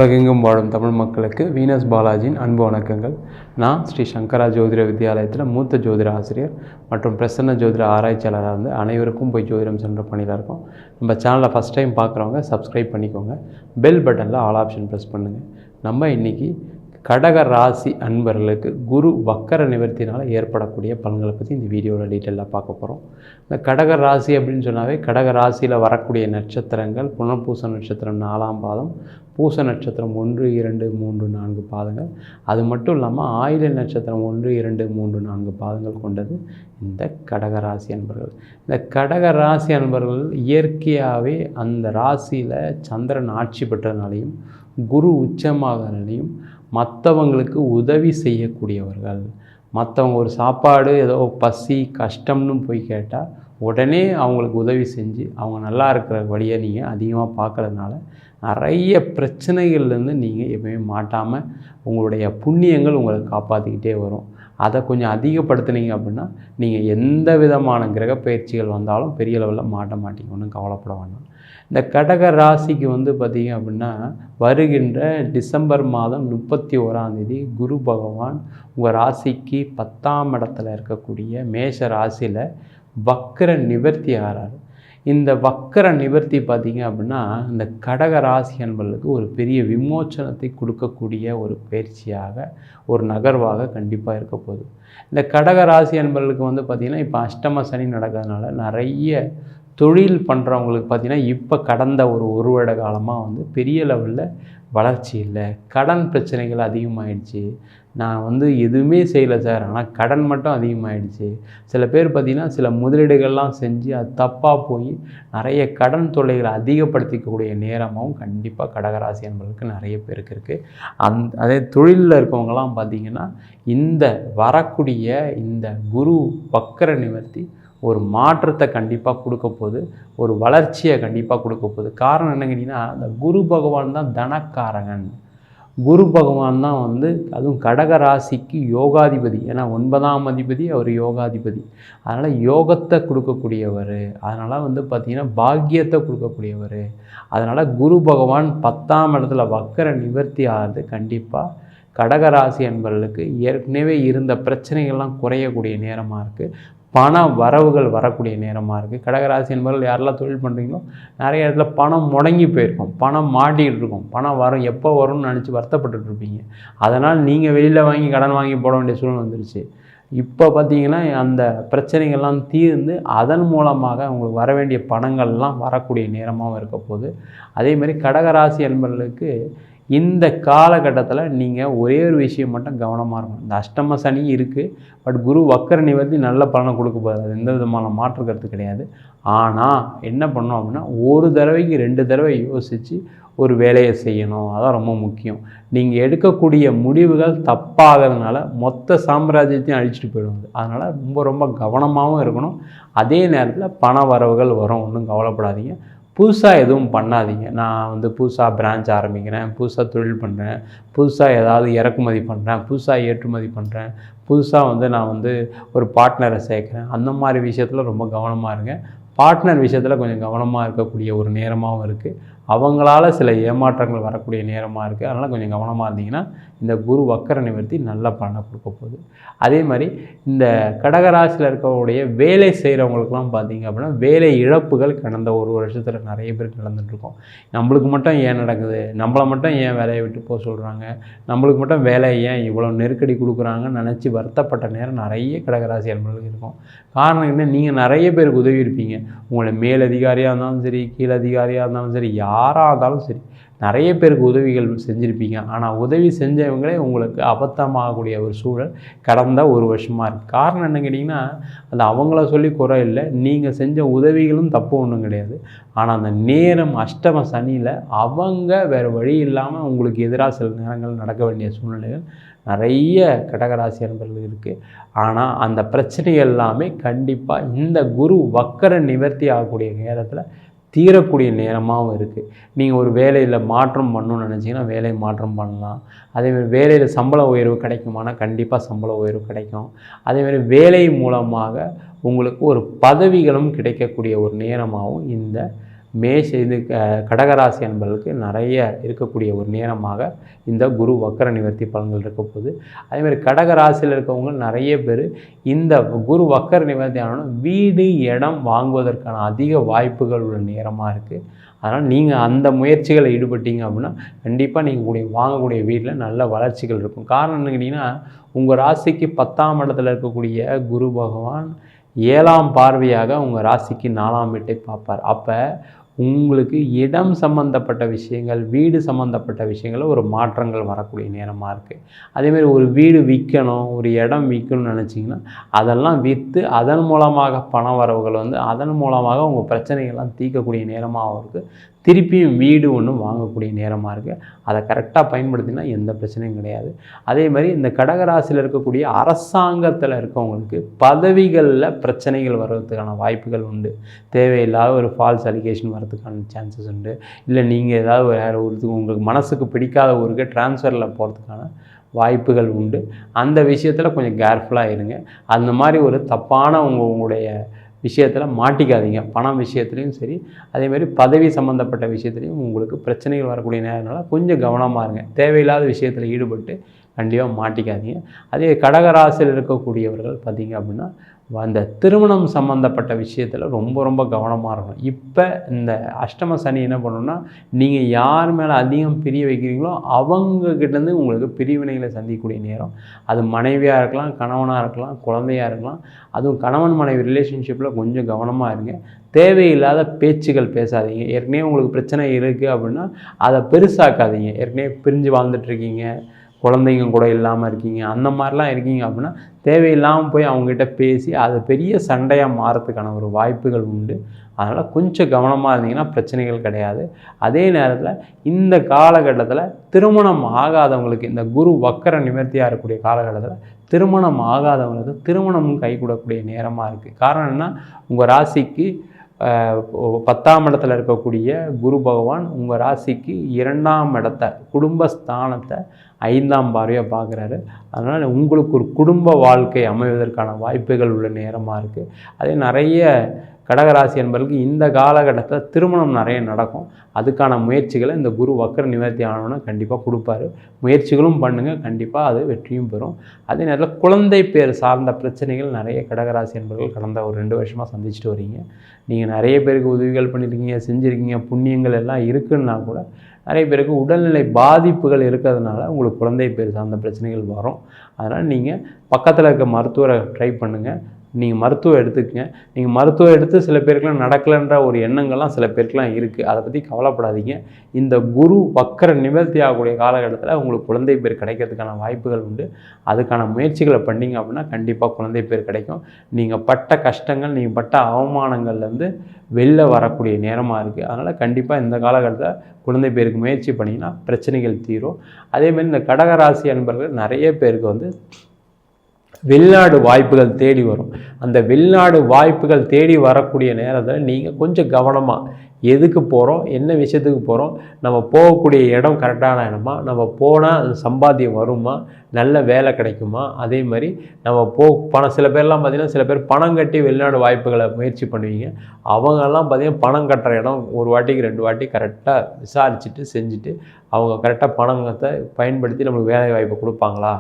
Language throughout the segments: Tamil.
உலகெங்கும் வாழும் தமிழ் மக்களுக்கு வீனஸ் பாலாஜியின் அன்பு வணக்கங்கள். நான் ஸ்ரீ சங்கரா ஜோதிட வித்யாலயத்தில் மூத்த ஜோதிட ஆசிரியர் மற்றும் பிரசன்ன ஜோதிட ஆராய்ச்சியாளராக இருந்து அனைவருக்கும் போய் ஜோதிடம் சென்ற பணியில் இருக்கோம். நம்ம சேனலை ஃபஸ்ட் டைம் பார்க்குறவங்க சப்ஸ்கிரைப் பண்ணிக்கோங்க. பெல் பட்டனில் ஆல் ஆப்ஷன் ப்ரெஸ் பண்ணுங்கள். நம்ம இன்றைக்கி கடக ராசி அன்பர்களுக்கு குரு வக்கர நிவர்த்தினால் ஏற்படக்கூடிய பலன்களை பற்றி இந்த வீடியோவில் டீட்டெயிலாக பார்க்க போகிறோம். இந்த கடக ராசி அப்படின்னு சொன்னாவே கடக ராசியில் வரக்கூடிய நட்சத்திரங்கள் புனர்பூச நட்சத்திரம் 4ஆம் பாதம், பூச நட்சத்திரம் 1, 2, 3, 4 பாதங்கள். அது மட்டும் இல்லாமல் ஆயில்ய நட்சத்திரம் 1, 2, 3, 4 பாதங்கள் கொண்டது இந்த கடகராசி அன்பர்கள். இந்த கடகராசி அன்பர்கள் இயற்கையாகவே அந்த ராசியில் சந்திரன் ஆட்சி பெற்றதுனாலையும் குரு உச்சமாகனாலையும் மற்றவங்களுக்கு உதவி செய்யக்கூடியவர்கள். மற்றவங்க ஒரு சாப்பாடு ஏதோ பசி கஷ்டம்னு போய் கேட்டால் உடனே அவங்களுக்கு உதவி செஞ்சு அவங்க நல்லா இருக்கிற வழியை நீங்கள் அதிகமாக பார்க்கறதுனால நிறைய பிரச்சனைகள்லேருந்து நீங்கள் எப்பவுமே மாட்டாமல் உங்களுடைய புண்ணியங்கள் உங்களை காப்பாற்றிக்கிட்டே வரும். அதை கொஞ்சம் அதிகப்படுத்துனீங்க அப்படின்னா நீங்கள் எந்த விதமான கிரக பயிற்சிகள் வந்தாலும் பெரிய லெவலில் மாட்ட மாட்டீங்க. ஒன்றும் கவலைப்பட வேண்டாம். இந்த கடக ராசிக்கு பார்த்திங்க அப்படின்னா வருகின்ற டிசம்பர் மாதம் 31ஆம் தேதி குரு பகவான் உங்கள் ராசிக்கு 10ஆம் இடத்துல இருக்கக்கூடிய மேஷ ராசியில் வக்கர நிவர்த்தி ஆகிறார். இந்த வக்கர நிவர்த்தி பார்த்திங்க அப்படின்னா இந்த கடக ராசி என்பவர்களுக்கு ஒரு பெரிய விமோச்சனத்தை கொடுக்கக்கூடிய ஒரு பயிற்சியாக ஒரு நகர்வாக கண்டிப்பாக இருக்க போகுது. இந்த கடக ராசி என்பவர்களுக்கு பார்த்திங்கன்னா இப்போ அஷ்டம சனி நடக்கிறதுனால நிறைய தொழில் பண்ணுறவங்களுக்கு பார்த்திங்கன்னா இப்போ கடந்த ஒரு வருட காலமாக பெரிய லெவலில் வளர்ச்சி இல்லை, கடன் பிரச்சனைகள் அதிகமாகிடுச்சு. நான் எதுவுமே செய்யலை சார், ஆனால் கடன் மட்டும் அதிகமாகிடுச்சு. சில பேர் பார்த்திங்கன்னா சில முதலீடுகள்லாம் செஞ்சு அது தப்பாக போய் நிறைய கடன் தொல்லைகளை அதிகப்படுத்திக்கக்கூடிய நேரமாகவும் கண்டிப்பாக கடகராசி என்பவர்களுக்கு நிறைய பேருக்கு இருக்குது. அதே தொழிலில் இருக்கவங்கலாம் பார்த்திங்கன்னா இந்த வரக்கூடிய இந்த குரு வக்கர நிவர்த்தி ஒரு மாற்றத்தை கண்டிப்பாக கொடுக்க போகுது, ஒரு வளர்ச்சியை கண்டிப்பாக கொடுக்க போகுது. காரணம் என்ன கேட்டிங்கன்னா, அந்த குரு பகவான் தான் தனக்காரகன். குரு பகவான் தான் அதுவும் கடக ராசிக்கு யோகாதிபதி. ஏன்னா 9ஆம் அதிபதி அவர் யோகாதிபதி. அதனால் யோகத்தை கொடுக்கக்கூடியவர். அதனால் பார்த்திங்கன்னா பாக்கியத்தை கொடுக்கக்கூடியவர். அதனால் குரு பகவான் 10ஆம் இடத்துல வக்கர நிவர்த்தி ஆகிறது கண்டிப்பாக கடகராசி என்பவர்களுக்கு ஏற்கனவே இருந்த பிரச்சனைகள்லாம் குறையக்கூடிய நேரமாக இருக்குது. பண வரவுகள் வரக்கூடிய நேரமாக இருக்குது. கடகராசி என்பவர்கள் யாரெல்லாம் தொழில் பண்ணுறீங்களோ நிறைய இடத்துல பணம் முடங்கி போயிருக்கும், பணம் மாட்டிகிட்டு இருக்கும். பணம் வரும், எப்போ வரும்னு நினச்சி வருத்தப்பட்டுருப்பீங்க. அதனால் நீங்கள் வெளியில் வாங்கி கடன் வாங்கி போட வேண்டிய சூழ்நிலை வந்துருச்சு. இப்போ பார்த்திங்கன்னா அந்த பிரச்சனைகள்லாம் தீர்ந்து அதன் மூலமாக உங்களுக்கு வர வேண்டிய பணங்கள்லாம் வரக்கூடிய நேரமாகவும் இருக்க போகுது. அதேமாதிரி கடகராசி என்பவர்களுக்கு இந்த காலகட்டத்தில் நீங்கள் ஒரே ஒரு விஷயம் மட்டும் கவனமாக இருக்கணும். இந்த அஷ்டம சனி இருக்குது, பட் குரு வக்கர நிவர்த்தி நல்ல பலனை கொடுக்க போகுது. அது எந்த விதமான மாற்று கருத்து கிடையாது. ஆனால் என்ன பண்ணோம் அப்படின்னா ஒரு தடவைக்கு 2 தடவை யோசித்து ஒரு வேலையை செய்யணும். அதான் ரொம்ப முக்கியம். நீங்கள் எடுக்கக்கூடிய முடிவுகள் தப்பாகிறதுனால மொத்த சாம்ராஜ்யத்தையும் அழிச்சிட்டு போயிடுவாங்க. அதனால் ரொம்ப ரொம்ப கவனமாகவும் இருக்கணும். அதே நேரத்தில் பண வரவுகள் வரும், ஒன்றும் கவலைப்படாதீங்க. புதுசாக எதுவும் பண்ணாதீங்க. நான் புதுசாக பிரான்ச் ஆரம்பிக்கிறேன், புதுசாக தொழில் பண்ணுறேன், புதுசாக ஏதாவது இறக்குமதி பண்ணுறேன், புதுசாக ஏற்றுமதி பண்ணுறேன், புதுசாக நான் ஒரு பார்ட்னரை சேர்க்குறேன், அந்த மாதிரி விஷயத்தில் ரொம்ப கவனமாக இருங்க. பார்ட்னர் விஷயத்தில் கொஞ்சம் கவனமாக இருக்கக்கூடிய ஒரு நேரமாகவும் இருக்குது. அவங்களால சில ஏமாற்றங்கள் வரக்கூடிய நேரமாக இருக்குது. அதனால் கொஞ்சம் கவனமாக இருந்தீங்கன்னா இந்த குரு வக்கர நிவர்த்தி நல்ல பலனை கொடுக்க போகுது. அதே மாதிரி இந்த கடகராசியில் இருக்கக்கூடிய வேலை செய்கிறவங்களுக்குலாம் பார்த்திங்க அப்படின்னா வேலை இழப்புகள் கடந்த ஒரு வருஷத்தில் நிறைய பேருக்கு நடந்துகிட்ருக்கோம். நம்மளுக்கு மட்டும் ஏன் நடக்குது, நம்மளை மட்டும் ஏன் வேலையை விட்டு போக சொல்கிறாங்க, நம்மளுக்கு மட்டும் வேலையை ஏன் இவ்வளோ நெருக்கடி கொடுக்குறாங்கன்னு நினச்சி வருத்தப்பட்ட நேரம் நிறைய கடகராசி அன்பர்களுக்கு இருக்கும். காரணம் என்ன, நீங்கள் நிறைய பேருக்கு உதவி இருப்பீங்க. உங்களை மேலதிகாரியாக இருந்தாலும் சரி, கீழதிகாரியாக இருந்தாலும் சரி, யாராக இருந்தாலும் சரி, நிறைய பேருக்கு உதவிகள் செஞ்சுருப்பீங்க. ஆனால் உதவி செஞ்சவங்களே உங்களுக்கு அபத்தமாகக்கூடிய ஒரு சூழல் கடந்த ஒரு வருஷமாக இருக்குது. காரணம் என்ன கேட்டிங்கன்னா, அது அவங்கள சொல்லி குறை இல்லை, நீங்கள் செஞ்ச உதவிகளும் தப்பு ஒன்றும் கிடையாது. ஆனால் அந்த நேரம் அஷ்டம சனியில் அவங்க வேறு வழி இல்லாமல் உங்களுக்கு எதிராக சில நேரங்கள் நடக்க வேண்டிய சூழ்நிலைகள் நிறைய கடகராசி அன்பர்கள் இருக்குது. ஆனால் அந்த பிரச்சனைகள் எல்லாமே கண்டிப்பாக இந்த குரு வக்கர நிவர்த்தி ஆகக்கூடிய நேரத்தில் தீரக்கூடிய நேரமாகவும் இருக்குது. நீங்கள் ஒரு வேலையில் மாற்றம் பண்ணணும்னு நினச்சிங்கன்னா வேலை மாற்றம் பண்ணலாம். அதேமாதிரி வேலையில் சம்பள உயர்வு கிடைக்குமானா கண்டிப்பாக சம்பள உயர்வு கிடைக்கும். அதேமாதிரி வேலை மூலமாக உங்களுக்கு ஒரு பதவிகளும் கிடைக்கக்கூடிய ஒரு நேரமாகவும் இந்த இது கடகராசி அன்பர்களுக்கு நிறைய இருக்கக்கூடிய ஒரு நேரமாக இந்த குரு வக்கர நிவர்த்தி பலன்கள் இருக்க போகுது. அதேமாதிரி கடகராசியில் இருக்கவங்க நிறைய பேர் இந்த குரு வக்கர நிவர்த்தி ஆனாலும் வீடு இடம் வாங்குவதற்கான அதிக வாய்ப்புகள் உள்ள நேரமாக இருக்குது. அதனால் நீங்கள் அந்த முயற்சிகளை ஈடுபட்டீங்க அப்படின்னா கண்டிப்பாக நீங்கள் வாங்கக்கூடிய வீட்டில் நல்ல வளர்ச்சிகள் இருக்கும். காரணம் என்ன கேட்டிங்கன்னா, உங்கள் ராசிக்கு 10ஆம் இடத்துல இருக்கக்கூடிய குரு பகவான் 7ஆம் பார்வையாக உங்கள் ராசிக்கு 4ஆம் வீட்டை பார்ப்பார். அப்போ உங்களுக்கு இடம் சம்மந்தப்பட்ட விஷயங்கள், வீடு சம்மந்தப்பட்ட விஷயங்களில் ஒரு மாற்றங்கள் வரக்கூடிய நேரமாக இருக்குது. அதேமாதிரி ஒரு வீடு விற்கணும், ஒரு இடம் விற்கணும்னு நினச்சிங்கன்னா அதெல்லாம் விற்று அதன் மூலமாக பண வரவுகள் அதன் மூலமாக உங்கள் பிரச்சனைகள்லாம் தீர்க்கக்கூடிய நேரமாகவும் இருக்குது. திருப்பியும் வீடு ஒன்று வாங்கக்கூடிய நேரமாக இருக்குது. அதை கரெக்டாக பயன்படுத்தினா எந்த பிரச்சனையும் கிடையாது. அதே மாதிரி இந்த கடகராசியில் இருக்கக்கூடிய அரசாங்கத்தில் இருக்கவங்களுக்கு பதவிகளில் பிரச்சனைகள் வர்றதுக்கான வாய்ப்புகள் உண்டு. தேவையில்லாத ஒரு ஃபால்ஸ் அலிகேஷன் வர்றதுக்கான சான்சஸ் உண்டு. இல்லை நீங்கள் ஏதாவது வேறு ஒருத்துக்கு உங்களுக்கு மனசுக்கு பிடிக்காத ஊருக்கு ட்ரான்ஸ்ஃபரில் போகிறதுக்கான வாய்ப்புகள் உண்டு. அந்த விஷயத்தில் கொஞ்சம் கேர்ஃபுல்லாக இருங்க. அந்த மாதிரி ஒரு தப்பான உங்களுடைய விஷயத்தில் மாட்டிக்காதீங்க. பணம் விஷயத்துலையும் சரி, அதேமாதிரி பதவி சம்மந்தப்பட்ட விஷயத்துலையும் உங்களுக்கு பிரச்சனைகள் வரக்கூடிய நேரம்னால கொஞ்சம் கவனமாக இருங்க. தேவையில்லாத விஷயத்தில் ஈடுபட்டு கண்டிப்பாக மாட்டிக்காதீங்க. அதே கடகராசியில் இருக்கக்கூடியவர்கள் பார்த்திங்க அப்படின்னா அந்த திருமணம் சம்மந்தப்பட்ட விஷயத்தில் ரொம்ப கவனமாக இருக்கணும். இப்போ இந்த அஷ்டம சனி என்ன பண்ணணும்னா, நீங்கள் யார் மேலே அதிகம் பிரிய வைக்கிறீங்களோ அவங்கக்கிட்டேருந்து உங்களுக்கு பிரிவினைகளை சந்திக்கக்கூடிய நேரம். அது மனைவியாக இருக்கலாம், கணவனாக இருக்கலாம், குழந்தையாக இருக்கலாம். அதுவும் கணவன் மனைவி ரிலேஷன்ஷிப்பில் கொஞ்சம் கவனமாக இருங்க. தேவையில்லாத பேச்சுகள் பேசாதீங்க. ஏற்கனவே உங்களுக்கு பிரச்சனை இருக்குது அப்படின்னா அதை பெருசாக்காதீங்க. ஏற்கனவே பிரிஞ்சு வாழ்ந்துட்டுருக்கீங்க, குழந்தைங்க கூட இல்லாமல் இருக்கீங்க, அந்த மாதிரிலாம் இருக்கீங்க அப்படின்னா தேவையில்லாமல் போய் அவங்ககிட்ட பேசி அது பெரிய சண்டையாக மாறத்துக்கான ஒரு வாய்ப்புகள் உண்டு. அதனால் கொஞ்சம் கவனமாக இருந்தீங்கன்னா பிரச்சனைகள் கிடையாது. அதே நேரத்தில் இந்த காலகட்டத்தில் திருமணம் ஆகாதவங்களுக்கு, இந்த குரு வக்கர நிவர்த்தியாக இருக்கக்கூடிய காலகட்டத்தில் திருமணம் ஆகாதவங்களுக்கு திருமணமும் கைகூடக்கூடிய நேரமாக இருக்குது. காரணம் என்ன, உங்கள் ராசிக்கு 10ஆம் இடத்துல இருக்கக்கூடிய குரு பகவான் உங்கள் ராசிக்கு 2ஆம் இடத்தை, குடும்பஸ்தானத்தை 5ஆம் பார்வையாக பார்க்குறாரு. அதனால் உங்களுக்கு ஒரு குடும்ப வாழ்க்கை அமைவதற்கான வாய்ப்புகள் உள்ள நேரமாக இருக்குது. அதே நிறைய கடகராசி என்பவர்களுக்கு இந்த காலகட்டத்தில் திருமணம் நிறைய நடக்கும். அதுக்கான முயற்சிகளை இந்த குரு வக்கர நிவர்த்தி ஆனோன்னா கண்டிப்பாக கொடுப்பாரு. முயற்சிகளும் பண்ணுங்கள், கண்டிப்பாக அது வெற்றியும் பெறும். அதே நேரத்தில் குழந்தை பேர் சார்ந்த பிரச்சனைகள் நிறைய கடகராசி என்பவர்கள் கடந்த ஒரு 2 வருஷமாக சந்திச்சுட்டு வரீங்க. நீங்கள் நிறைய பேருக்கு உதவிகள் பண்ணியிருக்கீங்க, செஞ்சுருக்கீங்க, புண்ணியங்கள் எல்லாம் இருக்குன்னா கூட நிறைய பேருக்கு உடல்நிலை பாதிப்புகள் இருக்கிறதுனால உங்களுக்கு குழந்தை பேர் சார்ந்த பிரச்சனைகள் வரும். அதனால் நீங்கள் பக்கத்தில் இருக்க மருத்துவரை ட்ரை பண்ணுங்கள். நீங்கள் மருத்துவம் எடுத்துக்கங்க. நீங்கள் மருத்துவம் எடுத்து சில பேருக்குலாம் நடக்கலைன்ற ஒரு எண்ணங்கள்லாம் சில பேருக்குலாம் இருக்குது. அதை பற்றி கவலைப்படாதீங்க. இந்த குரு வக்கர நிவர்த்தி ஆகக்கூடிய காலகட்டத்தில் உங்களுக்கு குழந்தை பேர் கிடைக்கிறதுக்கான வாய்ப்புகள் உண்டு. அதுக்கான முயற்சிகளை பண்ணிங்க அப்படின்னா கண்டிப்பாக குழந்தை பேர் கிடைக்கும். நீங்கள் பட்ட கஷ்டங்கள், நீங்கள் பட்ட அவமானங்கள்லேருந்து வெளில வரக்கூடிய நேரமாக இருக்குது. அதனால் கண்டிப்பாக இந்த காலகட்டத்தில் குழந்தை பேருக்கு முயற்சி பண்ணிங்கன்னா பிரச்சனைகள் தீரும். அதேமாதிரி இந்த கடகராசி அன்பர்கள் நிறைய பேருக்கு வெளிநாடு வாய்ப்புகள் தேடி வரும். அந்த வெளிநாடு வாய்ப்புகள் தேடி வரக்கூடிய நேரத்தில் நீங்கள் கொஞ்சம் கவனமாக எதுக்கு போகிறோம், என்ன விஷயத்துக்கு போகிறோம், நம்ம போகக்கூடிய இடம் கரெக்டான இடமா, நம்ம போனால் அது சம்பாத்தியம் வருமா, நல்ல வேலை கிடைக்குமா, அதே மாதிரி நம்ம சில பேர்லாம் பார்த்திங்கன்னா சில பேர் பணம் கட்டி வெளிநாடு வாய்ப்புகளை முயற்சி பண்ணுவீங்க. அவங்கெல்லாம் பார்த்திங்கன்னா பணம் கட்டுற இடம் ஒரு வாட்டிக்கு 2 வாட்டி கரெக்டாக விசாரிச்சுட்டு செஞ்சுட்டு அவங்க கரெக்டாக பணத்தை பயன்படுத்தி நம்மளுக்கு வேலை வாய்ப்பை கொடுப்பாங்களா,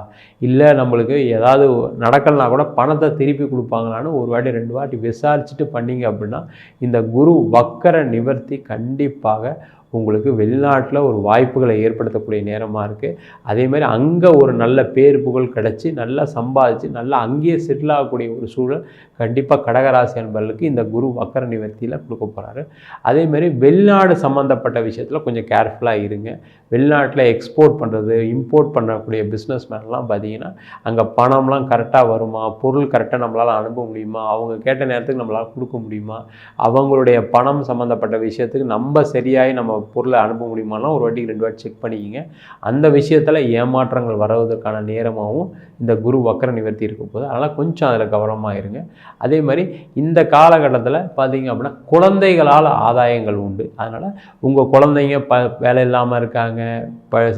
இல்லை நம்மளுக்கு ஏதாவது நடக்கலைனா கூட பணத்தை திருப்பி கொடுப்பாங்களான்னு ஒரு வாட்டி 2 வாட்டி விசாரிச்சுட்டு பண்ணிங்க அப்படின்னா இந்த குரு வக்கர நிவர்த்தி கண்டிப்பாக உங்களுக்கு வெளிநாட்டில் ஒரு வாய்ப்புகளை ஏற்படுத்தக்கூடிய நேரமாக இருக்குது. அதேமாதிரி அங்கே ஒரு நல்ல பேர் புகழ் கிடச்சி நல்லா சம்பாதிச்சு நல்லா அங்கேயே செட்டில் ஆகக்கூடிய ஒரு சூழல் கண்டிப்பாக கடகராசி அன்பர்களுக்கு இந்த குரு வக்கர நிவர்த்தியில் கொடுக்க போகிறாரு. அதேமாதிரி வெளிநாடு சம்மந்தப்பட்ட விஷயத்தில் கொஞ்சம் கேர்ஃபுல்லாக இருங்க. வெளிநாட்டில் எக்ஸ்போர்ட் பண்ணுறது, இம்போர்ட் பண்ணக்கூடிய பிஸ்னஸ் மேன்லாம் பார்த்தீங்கன்னா அங்கே பணம்லாம் கரெக்டாக வருமா, பொருள் கரெக்டாக நம்மளால் அனுப்ப முடியுமா, அவங்க கேட்ட நேரத்துக்கு நம்மளால் கொடுக்க முடியுமா, அவங்களுடைய பணம் சம்மந்தப்பட்ட விஷயத்துக்கு நம்ம சரியாகி நம்ம பொருளை அனுப்ப முடியுமானா ஒரு வாட்டிக்கு 2 வாட்டி செக் பண்ணிக்கிங்க. அந்த விஷயத்தில் ஏமாற்றங்கள் வருவதற்கான நேரமாகவும் இந்த குரு வக்கர நிவர்த்தி இருக்க போது. அதனால் கொஞ்சம் அதில் கவனமாக இருங்க. அதே மாதிரி இந்த காலகட்டத்தில் பார்த்தீங்க அப்படின்னா குழந்தைகளால் ஆதாயங்கள் உண்டு. அதனால் உங்கள் குழந்தைங்க வேலை இல்லாமல் இருக்காங்க,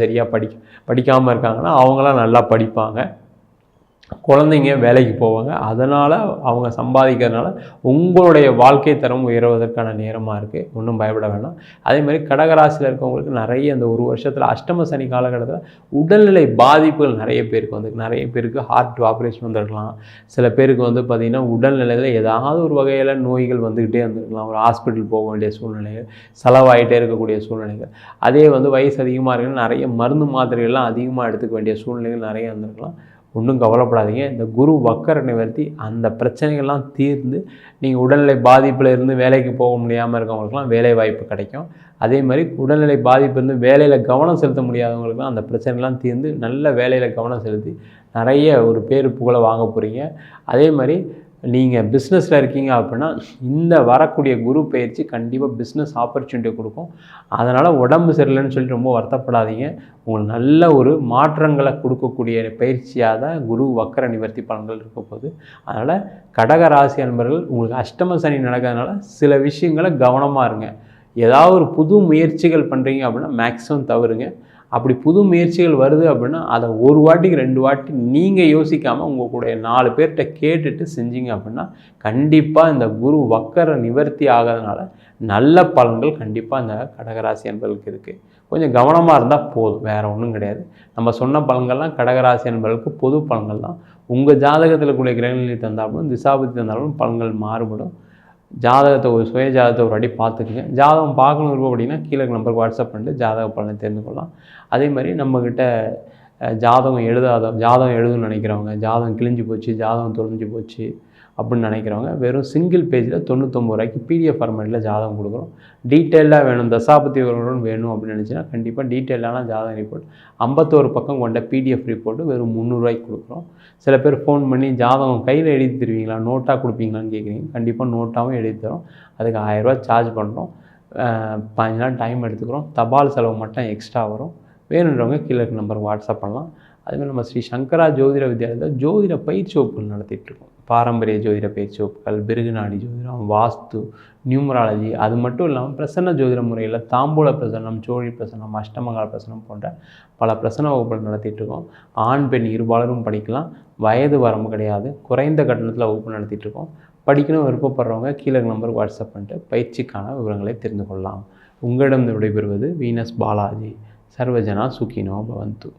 சரியாக படிக்காமல் இருக்காங்கன்னா அவங்களாம் நல்லா படிப்பாங்க. குழந்தைங்க வேலைக்கு போவாங்க. அதனால் அவங்க சம்பாதிக்கிறதுனால உங்களுடைய வாழ்க்கை தரம் உயர்வதற்கான நேரமாக இருக்குது. ஒன்றும் பயப்பட வேண்டாம். அதேமாதிரி கடகராசியில் இருக்கவங்களுக்கு நிறைய இந்த ஒரு வருஷத்தில் அஷ்டம சனி காலகட்டத்தில் உடல்நிலை பாதிப்புகள் நிறைய பேருக்கு வந்து நிறைய பேருக்கு ஹார்ட் ஆப்ரேஷன் வந்திருக்கலாம். சில பேருக்கு வந்து பார்த்திங்கன்னா உடல்நிலையில் ஏதாவது ஒரு வகையில் நோய்கள் வந்துக்கிட்டே இருந்திருக்கலாம். ஒரு ஹாஸ்பிட்டல் போக வேண்டிய சூழ்நிலைகள், செலவாகிட்டே இருக்கக்கூடிய சூழ்நிலைகள். அதே வந்து வயசு அதிகமாக இருக்குன்னு நிறைய மருந்து மாத்திரைகள்லாம் அதிகமாக எடுத்துக்க வேண்டிய சூழ்நிலைகள் நிறைய இருந்திருக்கலாம். ஒன்றும் கவலைப்படாதீங்க. இந்த குரு வக்கர நிவர்த்தி அந்த பிரச்சனைகள்லாம் தீர்ந்து நீங்கள் உடல்நிலை பாதிப்பில் இருந்து வேலைக்கு போக முடியாமல் இருக்கவங்களுக்குலாம் வேலை வாய்ப்பு கிடைக்கும். அதே மாதிரி உடல்நிலை பாதிப்பு இருந்து வேலையில் கவனம் செலுத்த முடியாதவங்களுக்குலாம் அந்த பிரச்சனைலாம் தீர்ந்து நல்ல வேலையில் கவனம் செலுத்தி நிறைய ஒரு பேர் புகழை வாங்க போகிறீங்க. அதே மாதிரி நீங்கள் பிஸ்னஸில் இருக்கீங்க அப்படின்னா இந்த வரக்கூடிய குரு பயிற்சி கண்டிப்பாக பிஸ்னஸ் ஆப்பர்ச்சுனிட்டி கொடுக்கும். அதனால் உடம்பு சரியில்லைன்னு சொல்லிட்டு ரொம்ப வருத்தப்படாதீங்க. உங்களுக்கு நல்ல ஒரு மாற்றங்களை கொடுக்கக்கூடிய பயிற்சியாக தான் குரு வக்கர நிவர்த்தி பலன்கள் இருக்க போகுது. அதனால் கடகராசி அன்பர்கள் உங்களுக்கு அஷ்டம சனி நடக்கிறதுனால சில விஷயங்களை கவனமாக இருங்க. ஏதாவது ஒரு புது முயற்சிகள் பண்ணுறீங்க அப்படின்னா மேக்ஸிமம் தவறுங்க. அப்படி புது முயற்சிகள் வருது அப்படின்னா அதை ஒரு வாட்டிக்கு 2 வாட்டி நீங்கள் யோசிக்காமல் உங்கள் கூட 4 பேர்கிட்ட கேட்டுட்டு செஞ்சீங்க அப்படின்னா கண்டிப்பாக இந்த குரு வக்கர நிவர்த்தி ஆகிறதுனால நல்ல பலன்கள் கண்டிப்பாக இந்த கடகராசி அன்பர்களுக்கு இருக்குது. கொஞ்சம் கவனமாக இருந்தால் போதும், வேறு ஒன்றும் கிடையாது. நம்ம சொன்ன பலன்கள்லாம் கடகராசி அன்பர்களுக்கு பொது பலன்கள் தான். உங்கள் ஜாதகத்தில் கூடிய கிரகநிலை தந்தாலும் திசாபுத்தி தந்தாலும் பலன்கள் மாறுபடும். ஜாதகத்தை ஒரு சுய ஜாதகத்தை ஒரு அடி பார்த்துக்குங்க. ஜாதகம் பார்க்கணும் இருக்கும் அப்படின்னா கீழே நம்பருக்கு வாட்ஸ்அப் பண்ணிட்டு ஜாதக பலனை தெரிந்து கொள்ளலாம். அதே மாதிரி நம்மக்கிட்ட ஜாதகம் எழுதணும்னு நினைக்கிறவங்க, ஜாதகம் கிழிஞ்சு போச்சு, ஜாதகம் தொலைஞ்சு போச்சு அப்படின்னு நினைக்கிறவங்க வெறும் சிங்கிள் பேஜில் 99 ரூபாய்க்கு பிடிஎஃப் ஃபார்மேட்டில் ஜாதகம் கொடுக்குறோம். டீட்டெயிலாக வேணும், தசாபதி விவரம் வேணும் அப்படின்னு நினச்சின்னா கண்டிப்பாக டீட்டெயிலான ஜாதக ரிப்போர்ட் 51 பக்கம் கொண்ட பிடிஎஃப் ரிப்போர்ட்டு வெறும் 300 ரூபாய்க்கு கொடுக்குறோம். சில பேர் ஃபோன் பண்ணி ஜாதகம் கையில் எழுதி தருவீங்களா, நோட்டாக கொடுப்பீங்களான்னு கேட்குறீங்க. கண்டிப்பாக நோட்டாகவும் எழுதி தரோம். அதுக்கு 1000 ரூபா சார்ஜ் பண்ணுறோம். 15 நாள் டைம் எடுத்துக்கிறோம். தபால் செலவு மட்டும் எக்ஸ்ட்ரா வரும். வேணுன்றவங்க கீழே இருக்க நம்பருக்கு வாட்ஸ்அப் பண்ணலாம். அதுமாதிரி நம்ம ஸ்ரீ சங்கரா ஜோதிட வித்யாலயத்தில் ஜோதிட பயிற்சி வகுப்புகள் நடத்திட்டுருக்கோம். பாரம்பரிய ஜோதிட பயிற்சி வகுப்புகள், பிருகுநாடி ஜோதிடம், வாஸ்து, நியூமராலஜி, அது மட்டும் இல்லாமல் பிரசன்ன ஜோதிட முறையில் தாம்பூல பிரசன்னம், சோழி பிரசன்னம், அஷ்டமங்கால பிரசன்னம் போன்ற பல பிரசன்ன வகுப்புகள் நடத்திட்டுருக்கோம். ஆண் பெண் இருபாலரும் படிக்கலாம். வயது வரம்பு கிடையாது. குறைந்த கட்டணத்தில் வகுப்பு நடத்திட்டுருக்கோம். படிக்கணும் விருப்பப்படுறவங்க கீழே நம்பருக்கு வாட்ஸ்அப் பண்ணிட்டு பயிற்சிக்கான விவரங்களை தெரிந்து கொள்ளலாம். உங்களிடம் விடைபெறுவது வீனஸ் பாலாஜி. சர்வஜனா சுகினோ பவந்து.